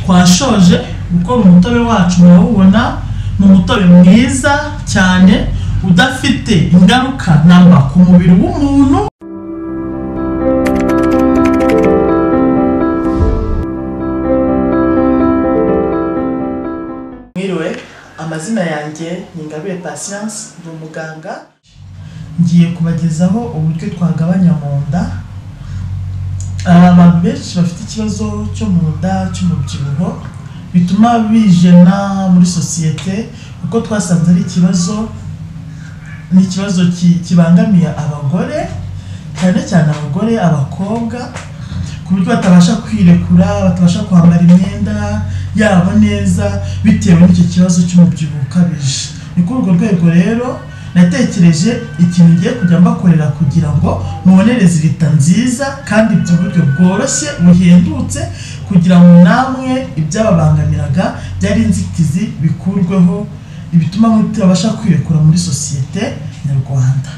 twashoje gukora umutobe wacu. Murawubona ni umutobe mwiza cyane udafite ingaruka namba ku mubiri w'umuntu. Mwiriwe, amazina yanjye ni Ingabire Patience, ndi umuganga. Ngiye kubagezaho uburyo twagabanya mu nda. Abantu benshi bafite ikibazo cyo mu nda cy'umubyibuho bituma bijena muri societe, kuko twasanze ari ikibazo kibangamiye abagore, cyane cyane abagore, abakobwa, ku buryo batabasha kwirekura, batabasha kwambara imyenda yabo neza bitewe n'icyo kibazo cy'umubyibuho ukabije. Ni kuri urwo rwego rero natekereje ikintu ngiye kujya mbakorera kugira ngo mubone resulta nziza kandi by'uburyo bworoshye buhendutse, kugira ngo namwe ibyababangamiraga byari inzitizi bikurweho, ibituma mutabasha kwirekura muri societe nyarwanda.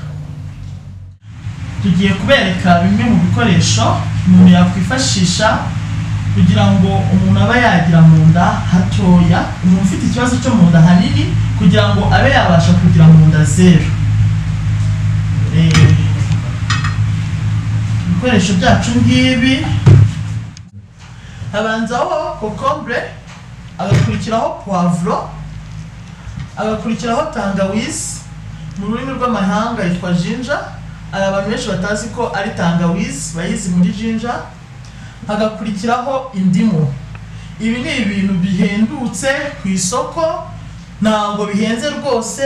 Tugiye kubereka bimwe mu bikoresho umuntu yakwifashisha kugira ngo umuntu aba yagira mu nda hatoya, umuntu ufite ikibazo cyo mu nda hanini kugira ngo abe yabasha kugira mu nda zero. Ibikoresho byacu ngibi, habanzaho concombre, agakurikiraho poivro, agakurikiraho tangawizi, mu rurimi rw'amahanga yitwa ginger, abantu benshi batazi ko ari tangawizi, bayizi muri ginger. Hagakurikiraho indimu. Ibi ni ibintu bihendutse ku isoko, ntabwo bihenze rwose,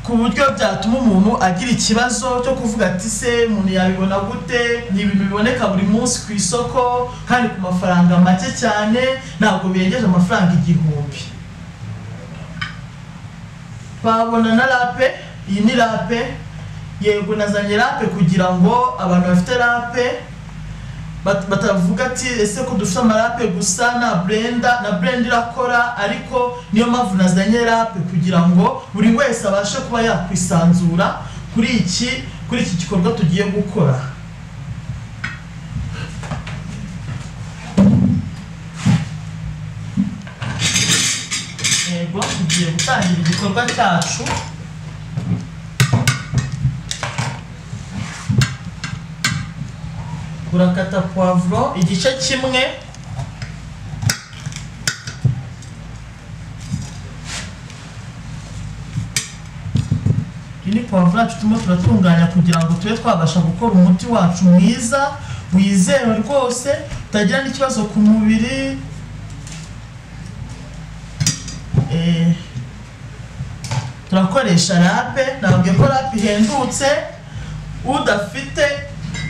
ku buryo byatuma umuntu agira ikibazo cyo kuvuga ati se umuntu yabibona gute. Ni ibintu biboneka buri munsi ku isoko kandi ku mafaranga make cyane, ntabwo birengeje amafaranga 1000. Babona na rape. Iyi ni rape. Yego nazanye rape kugira ngo abantu bafite rape batavuga ati ese ko dufite amarape gusa na blender irakora, ariko niyo mpamvu nazanye rape kugira ngo buri wese abashe kuba yakwisanzura kuri iki gikorwa tugiye gukora. Yego, tugiye gutangira igikorwa cyacu. Urakata poivro igice kimwe, ini poivro yacu turimo turatunganya kugira ngo tube twabasha gukora umuti wacu mwiza wizewe rwose, utagira n'ikibazo ku mubiri. Turakoresha rape. Nabwiye ko rape ihendutse,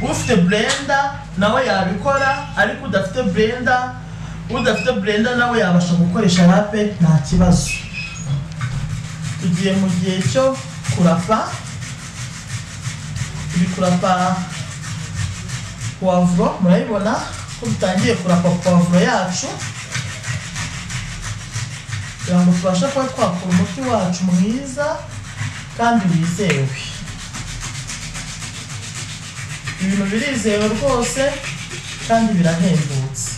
ufite blender nawe yabikora, ariko udafite blender nawe yabasha gukoresha rape nta kibazo. Tugiye mu gihe cyo kurapa. Turi kurapa poivro, murabibona ko bitangiye kurapa poivro yacu, kugira ngo tubashe kuba twakora umuti wacu mwiza kandi wizewe. Ibintu birizewe rwose kandi birahendutse.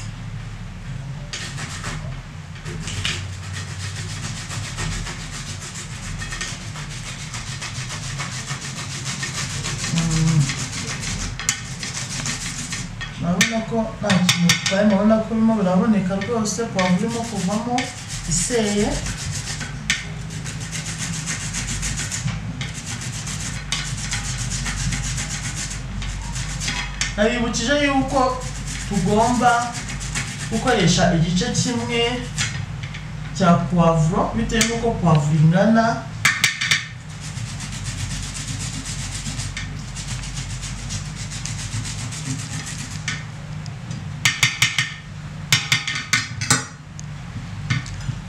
Murabona ko nta kintu kibaye, murabona ko birimo biraboneka rwose, poivro irimo kuvamo iseye. Nabibukije yuko tugomba gukoresha igice kimwe cya poivro bitewe n'uko poivro ingana.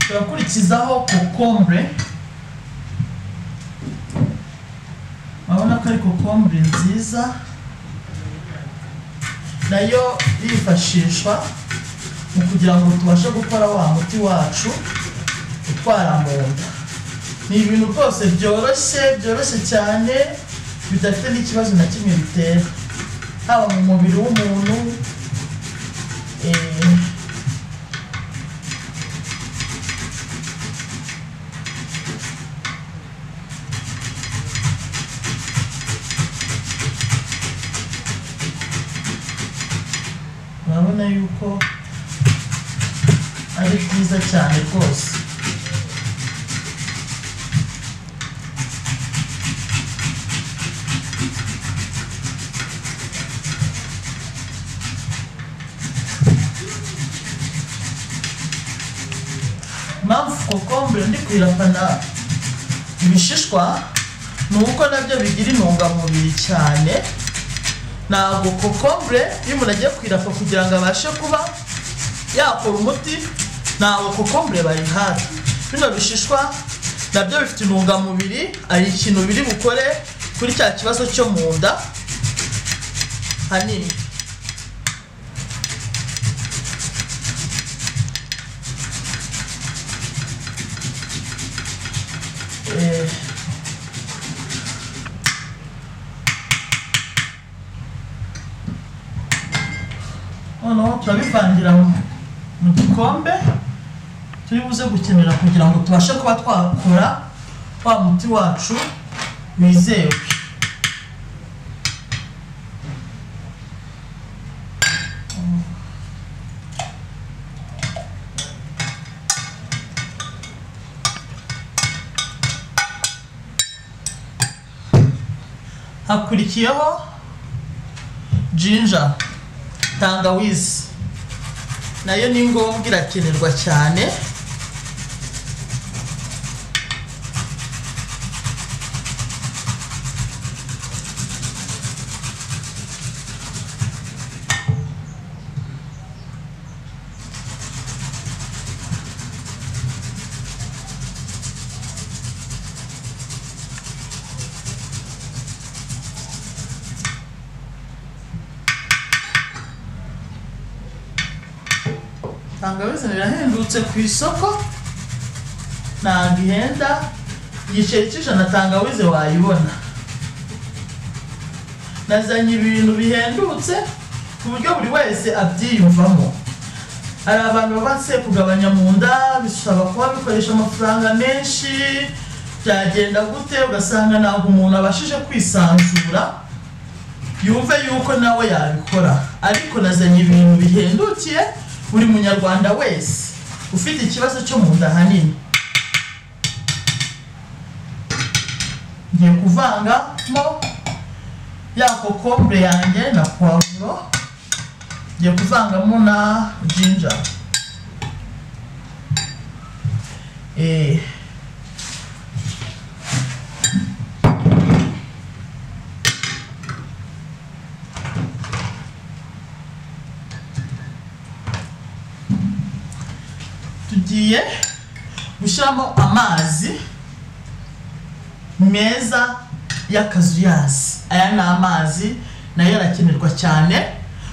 Turakurikizaho concombre. Urabona ko ari concombre nziza, nayo yifashishwa mu kugira ngo tubashe gukora wa muti wacu utwara mu nda. Ni ibintu rwose byoroshye cyane, bidafite n'ikibazo na kimwe bitera, haba mu mubiri w'umuntu urabona yuko ari byiza cyane rwose. Impamvu kokombure ndi kwirapana ibishishwa ni uko nabyo bigira intungamubiri cyane. Ntabwo kokombure iyo umuntu agiye kwirapa kugira ngo abashe kuba yakora umuti, ntabwo kokombure bayihata. Bino bishishwa nabyo bifite intungamubiri, ari ikintu biri bukore kuri cya kibazo cyo mu nda hanini. Turabivangira mu gikombe turi buze gukenera kugira ngo tubashe kuba twakora wa muti wacu wizewe. Hakurikiyeho ginger, tangawizi, nayo ni ngombwa irakenerwa cyane. Tangawizi irahendutse ku isoko, ntabwo ihenda. Igiceri cy'ijana tangawizi wayibona. Nazanye ibintu bihendutse ku buryo buri wese abyiyumvamo. Hari abantu babanse kugabanya mu nda, bisaba kuba bikoresha amafaranga menshi, byagenda gute ugasanga ntabwo umuntu abashije kwisanzura yumve yuko nawe yabikora. Ariko nazanye ibintu bihendukiye buri munyarwanda wese ufite ikibazo cyo mu nda hanini. Ngiye kuvangamo ya kokombure yanjye na poivro, ngiye kuvangamo na ginger. Tugiye gushyiramo amazi meza y'akazuyazi. Aya ni amazi nayo arakenerwa cyane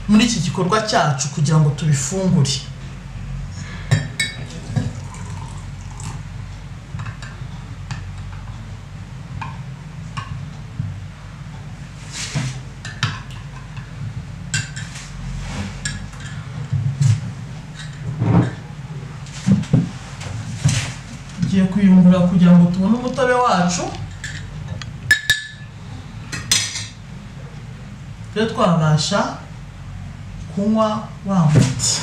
muri iki gikorwa cyacu kugira ngo tubifungure. Tugiye kuyungurura kugira ngo tubone umutobe wacu, tujye twabasha kunywa wa muti.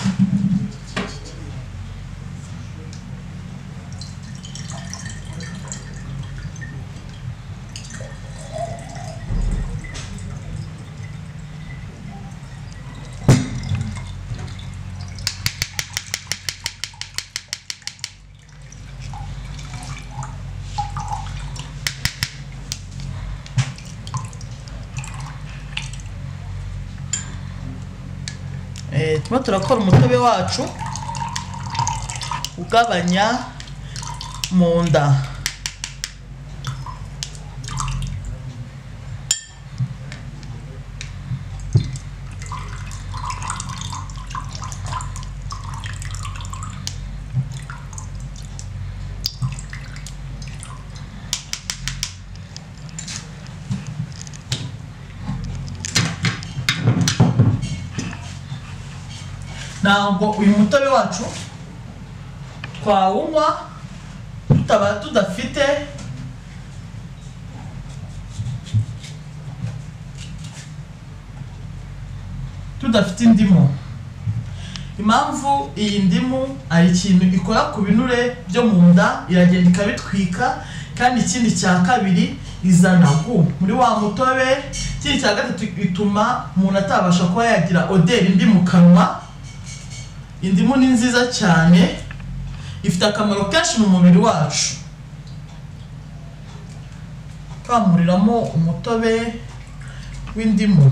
Turimo turakora umutobe wacu ugabanya mu nda. Ntabwo uyu mutobe wacu twawunywa tudafite indimu. impamvu iyi ndimu ari ikintu ikora ku binure byo mu nda, iragenda ikabitwika. Kandi ikindi cya kabiri izana gu muri wa mutobe. Ikindi cya gatatu ituma umuntu atabasha kuba yagira oderi mbi mu kanwa. Indimu ni nziza cyane, ifite akamaro kenshi mu mubiri wacu. Twamuriramo umutobe w'indimu.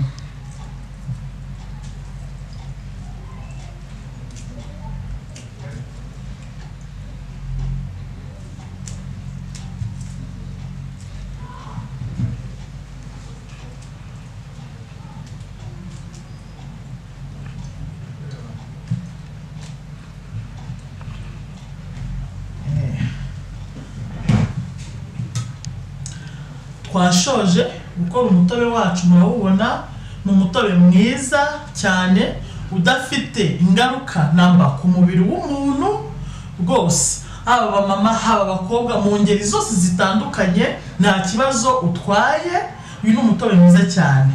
Twashoje gukora umutobe wacu, murawubona ni umutobe mwiza cyane udafite ingaruka namba ku mubiri w'umuntu rwose, haba abamama haba abakobwa mu ngeri zose zitandukanye, nta kibazo utwaye. Uyu ni umutobe mwiza cyane.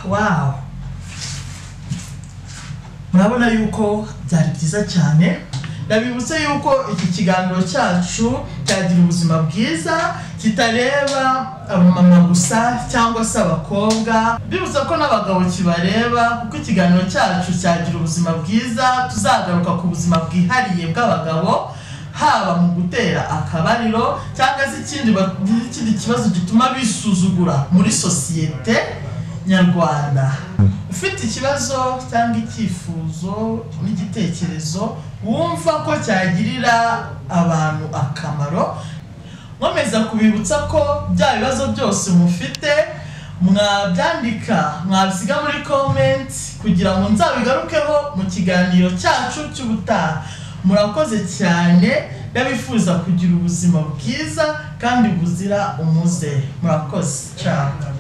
Wow, murabona yuko byari byiza cyane. Ndabibutse yuko iki kiganiro cyacu cyagira ubuzima bwiza, kitareba abamama gusa cyangwa se abakobwa, bibutse ko n'abagabo kibareba, kuko ikiganiro cyacu cyagira ubuzima bwiza. Tuzagaruka ku buzima bwihariye bw'abagabo, haba mu gutera akabariro cyangwa se ikindi kibazo gituma bisuzugura muri sosiyete nyarwanda. Ufite ikibazo cyangwa icyifuzo n'igitekerezo wumva ko cyagirira abantu akamaro, nkomeza kubibutsa ko bya bibazo byose mufite mwabyandika, mwabisiga muri comment kugira ngo nzabigarukeho mu kiganiro cyacu cy'ubutaha. Murakoze cyane, ndabifuza kugira ubuzima bwiza kandi buzira umuze. Murakoze cyane.